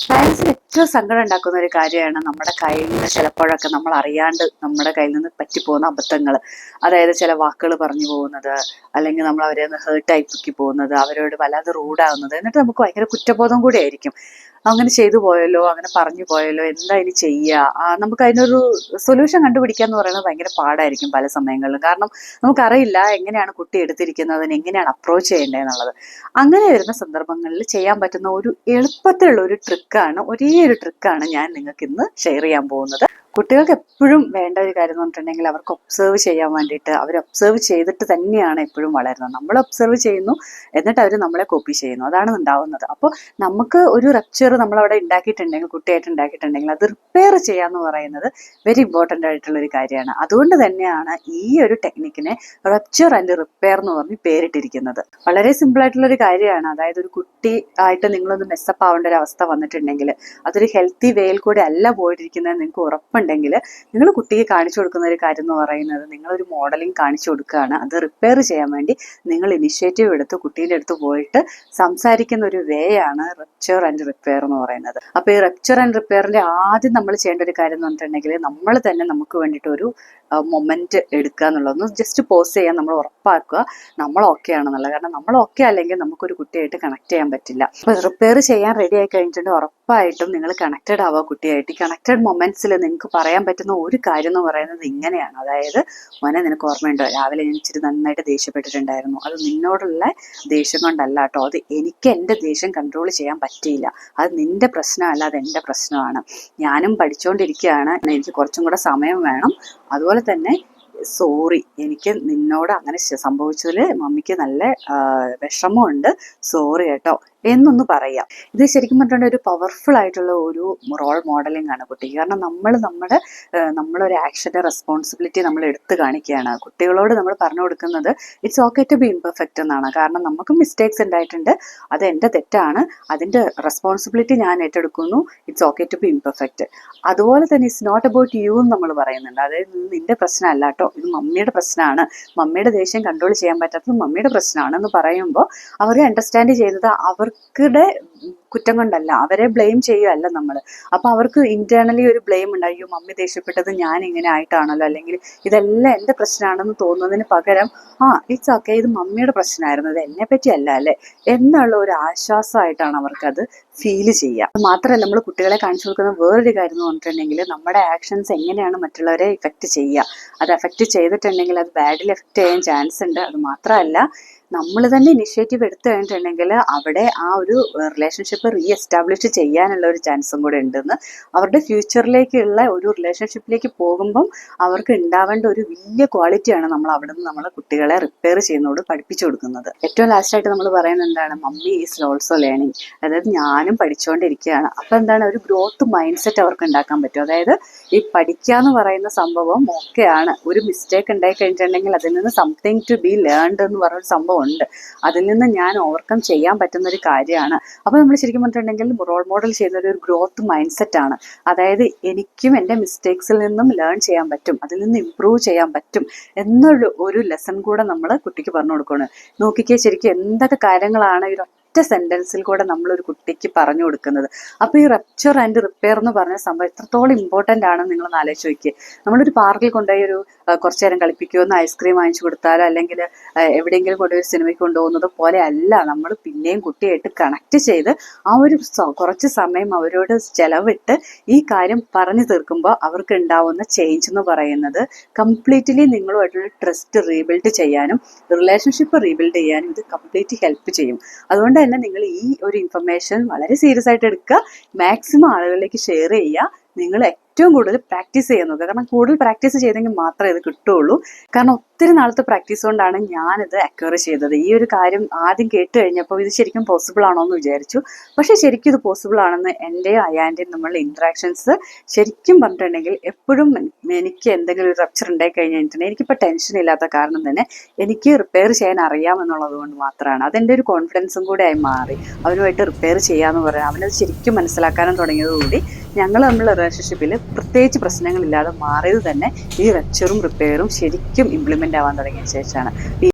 പാരൻസിന് ഏറ്റവും സങ്കടം ഉണ്ടാക്കുന്ന ഒരു കാര്യമാണ് നമ്മുടെ കയ്യിൽ നിന്ന് ചിലപ്പോഴൊക്കെ നമ്മൾ അറിയാണ്ട് നമ്മുടെ കയ്യിൽ നിന്ന് പറ്റിപ്പോകുന്ന അബദ്ധങ്ങൾ. അതായത് ചില വാക്കുകൾ പറഞ്ഞു പോകുന്നത്, അല്ലെങ്കിൽ നമ്മൾ അവരെ ഹേർട്ടായി പൊക്കി പോകുന്നത്, അവരോട് വല്ലാതെ റൂഡാകുന്നത്. എന്നിട്ട് നമുക്ക് ഭയങ്കര കുറ്റബോധം കൂടി ആയിരിക്കും. അങ്ങനെ ചെയ്തു പോയല്ലോ, അങ്ങനെ പറഞ്ഞു പോയല്ലോ, എന്താ ഇനി ചെയ്യുക? നമുക്ക് അതിനൊരു സൊല്യൂഷൻ കണ്ടുപിടിക്കുക എന്ന് പറയുന്നത് ഭയങ്കര പാടായിരിക്കും പല സമയങ്ങളിലും. കാരണം നമുക്കറിയില്ല എങ്ങനെയാണ് കുട്ടി എടുത്തിരിക്കുന്നതിന് എങ്ങനെയാണ് അപ്രോച്ച് ചെയ്യേണ്ടതെന്നുള്ളത്. അങ്ങനെ വരുന്ന സന്ദർഭങ്ങളിൽ ചെയ്യാൻ പറ്റുന്ന ഒരു എളുപ്പത്തിലുള്ള ഒരു ട്രിക്കാണ്, ഒരേ ഒരു ട്രിക്കാണ് ഞാൻ നിങ്ങൾക്ക് ഇന്ന് ഷെയർ ചെയ്യാൻ പോകുന്നത്. കുട്ടികൾക്ക് എപ്പോഴും വേണ്ട ഒരു കാര്യം എന്ന് പറഞ്ഞിട്ടുണ്ടെങ്കിൽ അവർക്ക് ഒബ്സർവ് ചെയ്യാൻ വേണ്ടിയിട്ട്, അവർ ഒബ്സർവ് ചെയ്തിട്ട് തന്നെയാണ് എപ്പോഴും വളരുന്നത്. നമ്മൾ ഒബ്സർവ് ചെയ്യുന്നു, എന്നിട്ട് അവർ നമ്മളെ കോപ്പി ചെയ്യുന്നു, അതാണ് ഉണ്ടാവുന്നത്. അപ്പോൾ നമുക്ക് ഒരു റപ്ചർ നമ്മളവിടെ ഉണ്ടാക്കിയിട്ടുണ്ടെങ്കിൽ, കുട്ടിയായിട്ട് ഉണ്ടാക്കിയിട്ടുണ്ടെങ്കിൽ, അത് റിപ്പയർ ചെയ്യാന്ന് പറയുന്നത് വെരി ഇമ്പോർട്ടൻ്റ് ആയിട്ടുള്ള ഒരു കാര്യമാണ്. അതുകൊണ്ട് തന്നെയാണ് ഈ ഒരു ടെക്നിക്കിനെ റപ്ചർ ആൻഡ് റിപ്പയർ എന്ന് പറഞ്ഞ് പേരിട്ടിരിക്കുന്നത്. വളരെ സിമ്പിൾ ആയിട്ടുള്ള ഒരു കാര്യമാണ്. അതായത് ഒരു കുട്ടി ആയിട്ട് നിങ്ങളൊന്ന് മെസ്സപ്പ് ആവേണ്ട ഒരു അവസ്ഥ വന്നിട്ടുണ്ടെങ്കിൽ, അതൊരു ഹെൽത്തി വേയിൽ കൂടെ അല്ല പോയിരിക്കുന്നത് നിങ്ങൾക്ക് ഉറപ്പുണ്ടെങ്കിൽ, നിങ്ങൾ കുട്ടിയെ കാണിച്ചു കൊടുക്കുന്ന ഒരു കാര്യം എന്ന് പറയുന്നത് നിങ്ങളൊരു മോഡലിംഗ് കാണിച്ചു കൊടുക്കുകയാണ്. അത് റിപ്പയർ ചെയ്യാൻ വേണ്ടി നിങ്ങൾ ഇനിഷ്യേറ്റീവ് എടുത്ത് കുട്ടീൻ്റെ അടുത്ത് പോയിട്ട് സംസാരിക്കുന്ന ഒരു വേ ആണ് റപ്ചർ ആൻഡ് റിപ്പയർ എന്ന് പറയുന്നത്. അപ്പോൾ ഈ റപ്ചർ ആൻഡ് റിപ്പയറിന്റെ ആദ്യം നമ്മൾ ചെയ്യേണ്ട ഒരു കാര്യം എന്ന് പറഞ്ഞിട്ടുണ്ടെങ്കിൽ, നമ്മൾ തന്നെ നമുക്ക് വേണ്ടിയിട്ട് ഒരു മൊമെന്റ് എടുക്കുക എന്നുള്ളതൊന്ന് ജസ്റ്റ് പോസ് ചെയ്യാൻ നമ്മൾ ഉറപ്പാക്കുക നമ്മൾ ഓക്കെ ആണെന്നുള്ളത്. കാരണം നമ്മൾ ഓക്കെ അല്ലെങ്കിൽ നമുക്കൊരു കുട്ടിയായിട്ട് കണക്ട് ചെയ്യാൻ പറ്റില്ല. അപ്പോൾ റിപ്പയർ ചെയ്യാൻ റെഡി ആയി കഴിഞ്ഞിട്ടുണ്ടെങ്കിൽ ഉറപ്പായിട്ടും നിങ്ങൾ കണക്റ്റഡ് ആവുക കുട്ടിയായിട്ട്. കണക്റ്റഡ് മൊമെന്റ്സിൽ നിങ്ങൾക്ക് പറയാൻ പറ്റുന്ന ഒരു കാര്യം എന്ന് പറയുന്നത് ഇങ്ങനെയാണ്. അതായത്, മോനെ, നിനക്ക് ഓർമ്മയുണ്ടോ, രാവിലെ ഞാൻ ഇച്ചിരി നന്നായിട്ട് ദേഷ്യപ്പെട്ടിട്ടുണ്ടായിരുന്നു. അത് നിന്നോടുള്ള ദേഷ്യം കൊണ്ടല്ല കേട്ടോ, അത് എനിക്ക് എൻ്റെ ദേഷ്യം കൺട്രോൾ ചെയ്യാൻ പറ്റിയില്ല. അത് നിന്റെ പ്രശ്നമല്ല, അത് എൻ്റെ പ്രശ്നമാണ്. ഞാനും പഠിച്ചുകൊണ്ടിരിക്കുകയാണ്, എനിക്ക് കുറച്ചും കൂടെ സമയം വേണം. അതുപോലെ തന്നെ സോറി, എനിക്ക് നിന്നോട് അങ്ങനെ സംഭവിച്ചതിൽ മമ്മിക്ക് നല്ല വിഷമമുണ്ട്, സോറി കേട്ടോ എന്നൊന്ന് പറയാം. ഇത് ശരിക്കും പറഞ്ഞിട്ടുണ്ടെങ്കിൽ ഒരു പവർഫുൾ ആയിട്ടുള്ള ഒരു റോൾ മോഡലിംഗ് ആണ് കുട്ടിക്ക്. കാരണം നമ്മളൊരു ആക്ഷൻ്റെ റെസ്പോൺസിബിലിറ്റി നമ്മൾ എടുത്തു കാണിക്കുകയാണ്. കുട്ടികളോട് നമ്മൾ പറഞ്ഞു കൊടുക്കുന്നത് it's okay to be imperfect എന്നാണ്. കാരണം നമുക്ക് മിസ്റ്റേക്സ് ഉണ്ടായിട്ടുണ്ട്, അത് എൻ്റെ തെറ്റാണ്, അതിൻ്റെ റെസ്പോൺസിബിലിറ്റി ഞാൻ ഏറ്റെടുക്കുന്നു, it's okay to be imperfect. അതുപോലെ തന്നെ ഇറ്റ്സ് നോട്ട് അബൌട്ട് യു എന്ന് നമ്മൾ പറയുന്നുണ്ട്. അതായത് നിന്റെ പ്രശ്നമല്ല കേട്ടോ, ഇത് മമ്മിയുടെ പ്രശ്നമാണ്, മമ്മിയുടെ ദേഷ്യം കൺട്രോൾ ചെയ്യാൻ പറ്റാത്തത് മമ്മിയുടെ പ്രശ്നമാണെന്ന് പറയുമ്പോൾ അവർ അണ്ടർസ്റ്റാൻഡ് ചെയ്യുന്നത് അവർക്കിടെ കുറ്റം കൊണ്ടല്ല, അവരെ ബ്ലെയിം ചെയ്യുകയല്ല നമ്മൾ. അപ്പോൾ അവർക്ക് ഇന്റേണലി ഒരു ബ്ലെയിം ഉണ്ടായോ, മമ്മി ദേഷ്യപ്പെട്ടത് ഞാൻ ഇങ്ങനെ ആയിട്ടാണല്ലോ, അല്ലെങ്കിൽ ഇതെല്ലാം എൻ്റെ പ്രശ്നമാണെന്ന് തോന്നുന്നതിന് പകരം ഇറ്റ്സ് ഓക്കെ, ഇത് മമ്മിയുടെ പ്രശ്നമായിരുന്നു, ഇത് എന്നെ പറ്റി അല്ല അല്ലേ എന്നുള്ള ഒരു ആശ്വാസമായിട്ടാണ് അവർക്കത് ഫീൽ ചെയ്യുക. മാത്രമല്ല, നമ്മൾ കുട്ടികളെ കാണിച്ചു കൊടുക്കുന്ന വേറൊരു കാര്യം എന്ന് പറഞ്ഞിട്ടുണ്ടെങ്കിൽ, നമ്മുടെ ആക്ഷൻസ് എങ്ങനെയാണ് മറ്റുള്ളവരെ ഇഫക്റ്റ് ചെയ്യുക. അത് എഫക്റ്റ് ചെയ്തിട്ടുണ്ടെങ്കിൽ അത് ബാഡിൽ എഫക്റ്റ് ചെയ്യാൻ ചാൻസ് ഉണ്ട്. അത് മാത്രമല്ല, നമ്മൾ തന്നെ ഇനിഷ്യേറ്റീവ് എടുത്തു കഴിഞ്ഞിട്ടുണ്ടെങ്കിൽ അവിടെ ആ ഒരു റിലേഷൻഷിപ്പ് റീ എസ്റ്റാബ്ലിഷ് ചെയ്യാനുള്ള ഒരു ചാൻസും കൂടെ ഉണ്ടെന്ന്. അവരുടെ ഫ്യൂച്ചറിലേക്കുള്ള ഒരു റിലേഷൻഷിപ്പിലേക്ക് പോകുമ്പം അവർക്ക് ഉണ്ടാവേണ്ട ഒരു വലിയ ക്വാളിറ്റിയാണ് നമ്മൾ അവിടെ നിന്ന് നമ്മൾ കുട്ടികളെ റിപ്പയർ ചെയ്യുന്നതോട് പഠിപ്പിച്ചു കൊടുക്കുന്നത്. ഏറ്റവും ലാസ്റ്റായിട്ട് നമ്മൾ പറയുന്നത് എന്താണ്, മമ്മി ഈസ് ഓൾസോ ലേണിംഗ്. അതായത് ഞാനും പഠിച്ചുകൊണ്ടിരിക്കുകയാണ്. അപ്പോൾ എന്താണ്, ഒരു ഗ്രോത്ത് മൈൻഡ് സെറ്റ് അവർക്ക് ഉണ്ടാക്കാൻ പറ്റും. അതായത് ഈ പഠിക്കുക എന്ന് പറയുന്ന സംഭവം ഓക്കെയാണ്, ഒരു മിസ്റ്റേക്ക് ഉണ്ടായി കഴിഞ്ഞിട്ടുണ്ടെങ്കിൽ അതിൽ നിന്ന് സംതിങ് ടു ബി ലേൺഡ് എന്ന് പറഞ്ഞൊരു സംഭവം ഉണ്ട്. അതിൽ നിന്ന് ഞാൻ ഓവർകം ചെയ്യാൻ പറ്റുന്ന ഒരു കാര്യമാണ്. അപ്പോൾ നമ്മൾ ശരിക്കും പറഞ്ഞിട്ടുണ്ടെങ്കിൽ റോൾ മോഡൽ ചെയ്യുന്ന ഒരു ഗ്രോത്ത് മൈൻഡ് സെറ്റ് ആണ്. അതായത് എനിക്കും എൻ്റെ മിസ്റ്റേക്സിൽ നിന്നും ലേൺ ചെയ്യാൻ പറ്റും, അതിൽ നിന്ന് ഇമ്പ്രൂവ് ചെയ്യാൻ പറ്റും എന്നുള്ള ഒരു ലെസൺ കൂടെ നമ്മൾ കുട്ടിക്ക് പറഞ്ഞു കൊടുക്കുകയാണ്. നോക്കിക്കേ, ശരിക്കും എന്തൊക്കെ കാര്യങ്ങളാണ് ഈ ഒറ്റ സെന്റൻസിൽ കൂടെ നമ്മളൊരു കുട്ടിക്ക് പറഞ്ഞു കൊടുക്കുന്നത്. അപ്പോൾ ഈ റപ്ചർ ആൻഡ് റിപ്പയർ എന്ന് പറഞ്ഞ സംഭവം എത്രത്തോളം ഇമ്പോർട്ടൻ്റ് ആണെന്ന് നിങ്ങളൊന്ന് ആലോചിച്ച് നോക്കിയേ. നമ്മളൊരു പാർക്കിൽ കൊണ്ടുപോയി ഒരു കുറച്ചു നേരം കളിപ്പിക്കുമോ, ഒന്ന് ഐസ്ക്രീം വാങ്ങിച്ചു കൊടുത്താലോ, അല്ലെങ്കിൽ എവിടെയെങ്കിലും കൊണ്ടുപോയി സിനിമയ്ക്ക് കൊണ്ടുപോകുന്നത് പോലെ അല്ല, നമ്മൾ പിന്നെയും കുട്ടിയായിട്ട് കണക്ട് ചെയ്ത് ആ ഒരു കുറച്ച് സമയം അവരോട് ചെലവിട്ട് ഈ കാര്യം പറഞ്ഞു തീർക്കുമ്പോൾ അവർക്ക് ഉണ്ടാവുന്ന ചേഞ്ച് എന്ന് പറയുന്നത് കംപ്ലീറ്റ്ലി നിങ്ങളുമായിട്ടുള്ള ട്രസ്റ്റ് റീബിൽഡ് ചെയ്യാനും റിലേഷൻഷിപ്പ് റീബിൽഡ് ചെയ്യാനും ഇത് കംപ്ലീറ്റ് ഹെൽപ്പ് ചെയ്യും. അതുകൊണ്ട് തന്നെ നിങ്ങൾ ഈ ഒരു ഇൻഫർമേഷൻ വളരെ സീരിയസ് ആയിട്ട് എടുക്കുക, മാക്സിമം ആളുകളിലേക്ക് ഷെയർ ചെയ്യുക. നിങ്ങൾ ഏറ്റവും കൂടുതൽ പ്രാക്ടീസ് ചെയ്യാൻ നോക്കുക. കാരണം കൂടുതൽ പ്രാക്ടീസ് ചെയ്തെങ്കിൽ മാത്രമേ ഇത് കിട്ടുള്ളൂ. കാരണം ഒത്തിരി നാളത്തെ പ്രാക്ടീസ് കൊണ്ടാണ് ഞാനിത് അക്വയർ ചെയ്തത്. ഈ ഒരു കാര്യം ആദ്യം കേട്ട് കഴിഞ്ഞപ്പോൾ ഇത് ശരിക്കും പോസിബിൾ ആണോ എന്ന് വിചാരിച്ചു. പക്ഷേ ശരിക്കും ഇത് പോസിബിൾ ആണെന്ന് എൻ്റെയും അയാൻ്റെയും നമ്മളുടെ ഇൻട്രാക്ഷൻസ് ശരിക്കും പറഞ്ഞിട്ടുണ്ടെങ്കിൽ എപ്പോഴും എനിക്ക് എന്തെങ്കിലും ഒരു റപ്ചർ ഉണ്ടായി കഴിഞ്ഞിട്ടുണ്ടെങ്കിൽ എനിക്കിപ്പോൾ ടെൻഷൻ ഇല്ലാത്ത കാരണം തന്നെ എനിക്ക് റിപ്പയർ ചെയ്യാൻ അറിയാമെന്നുള്ളത് കൊണ്ട് മാത്രമാണ്. അതെൻ്റെ ഒരു കോൺഫിഡൻസും കൂടെ ആയി മാറി. അവനുമായിട്ട് റിപ്പയർ ചെയ്യാമെന്ന് പറയാം, അവനത് ശരിക്കും മനസ്സിലാക്കാനും തുടങ്ങിയതോടുകൂടി ഞങ്ങൾ തമ്മിലുള്ള റിലേഷൻഷിപ്പിൽ പ്രത്യേകിച്ച് പ്രശ്നങ്ങളില്ലാതെ മാറിയത് തന്നെ ഈ റപ്ചറും റിപ്പയറും ശരിക്കും ഇംപ്ലിമെൻ്റ് ആവാൻ തുടങ്ങിയ ശേഷമാണ്.